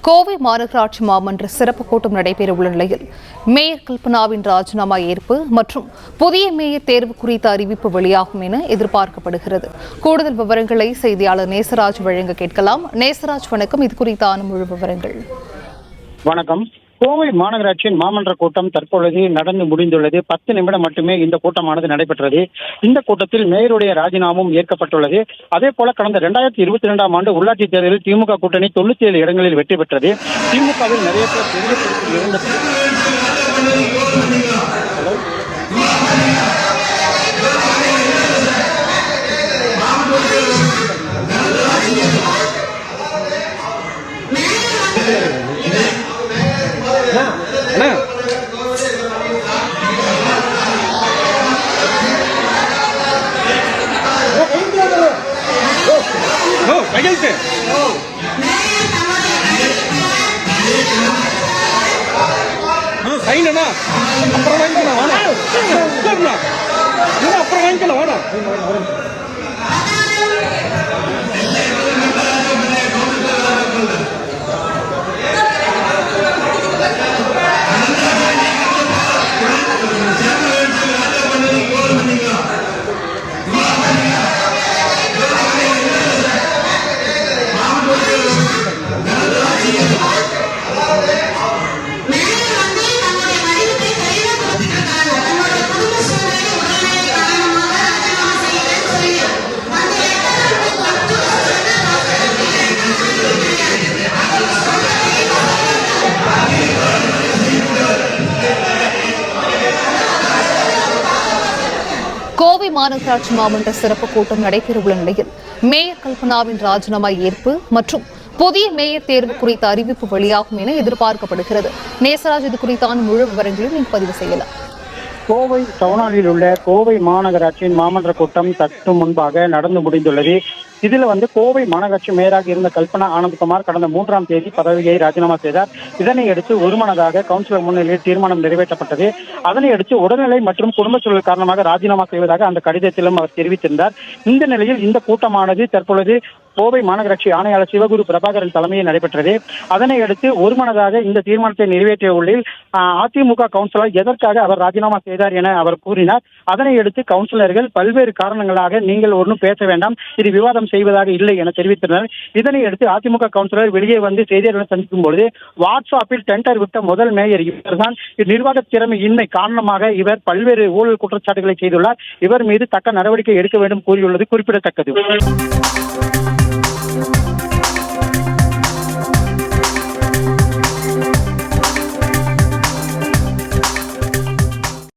கோவை மாநகராட்சி மாமன்ற சிறப்பு கூட்டம் நடைபெறவுள்ள நிலையில் மேயர் கல்பனாவின் ராஜினாமா ஏற்பு மற்றும் புதிய மேயர் தேர்வு குறித்த அறிவிப்பு வெளியாகும் என எதிர்பார்க்கப்படுகிறது. கூடுதல் விவரங்களை செய்தியாளர் நேசராஜ் வழங்க கேட்கலாம். நேசராஜ், வணக்கம். இது குறித்தான முழு விவரங்கள். வணக்கம். கோவை மாநகராட்சியின் மாமன்ற கூட்டம் தற்பொழுது நடந்து முடிந்துள்ளது. 10 நிமிடம் மட்டுமே இந்த கூட்டமானது நடைபெற்றது. இந்த கூட்டத்தில் மேயருடைய ராஜினாமும் ஏற்கப்பட்டுள்ளது. அதே போல கடந்த 2022ஆம் ஆண்டு உள்ளாட்சி தேர்தலில் திமுக கூட்டணி 97 இடங்களில் வெற்றி பெற்றது. திமுகவில் நிறைய பேர் பெரிய பொறுப்பில் இருந்த அப்புறம் வாங்கிக்கலாம் வாடா. கோவை மாநகராட்சி மாமன்ற சிறப்பு கூட்டம் நடைபெறவுள்ள நிலையில் மேயர் கல்பனாவின் ராஜினாமா ஏற்பு மற்றும் புதிய மேயர் தேர்வு குறித்த அறிவிப்பு வெளியாகும் என எதிர்பார்க்கப்படுகிறது. நேசராஜ், இது குறித்தான முழு விவரங்களையும் நீங்கள் பதிவு செய்யலாம். கோவை டவுனில் உள்ள கோவை மாநகராட்சியின் மாமன்ற கூட்டம் சற்று முன்பாக நடந்து முடிந்துள்ளது. இதுல கோவை மாநகராட்சி மேயராக இருந்த கல்பனா ஆனந்த்குமார் கடந்த 3ஆம் தேதி பதவியை ராஜினாமா செய்தார். இதனை அடுத்து ஒருமனதாக கவுன்சிலர் முன்னிலையில் தீர்மானம் நிறைவேற்றப்பட்டது. அதனை அடுத்து உடல்நிலை மற்றும் குடும்ப சூழல் காரணமாக ராஜினாமா செய்வதாக அந்த கடிதத்திலும் அவர் தெரிவித்திருந்தார். இந்த நிலையில் இந்த கூட்டமானது தற்பொழுது கோவை மாநகராட்சி ஆணையாளர் சிவகுரு பிரபாகரன் தலைமையில் நடைபெற்றது. அதனை அடுத்து ஒருமனதாக இந்த தீர்மானத்தை நிறைவேற்றிய உள்ளில் அதிமுக கவுன்சிலர் எதற்காக அவர் ராஜினாமா செய்தார் என அவர் கூறினார். அதனை அடுத்து கவுன்சிலர்கள் பல்வேறு காரணங்களாக நீங்கள் ஒன்றும் பேச வேண்டாம், இது விவாதம் செய்வதாக இல்லை என தெரிவித்தனர். இதனை அடுத்து அதிமுக கவுன்சிலர் வெளியே வந்து செய்தியாளர்களை சந்திக்கும் பொழுது வாட்ஸ்அப்பில் டெண்டர் விட்ட முதல் மேயர் இவர்தான், நிர்வாக திறமை இன்மை காரணமாக இவர் பல்வேறு ஊழல் குற்றச்சாட்டுகளை செய்துள்ளார், இவர் மீது தக்க நடவடிக்கை எடுக்க வேண்டும் கூறியுள்ளது குறிப்பிடத்தக்கது.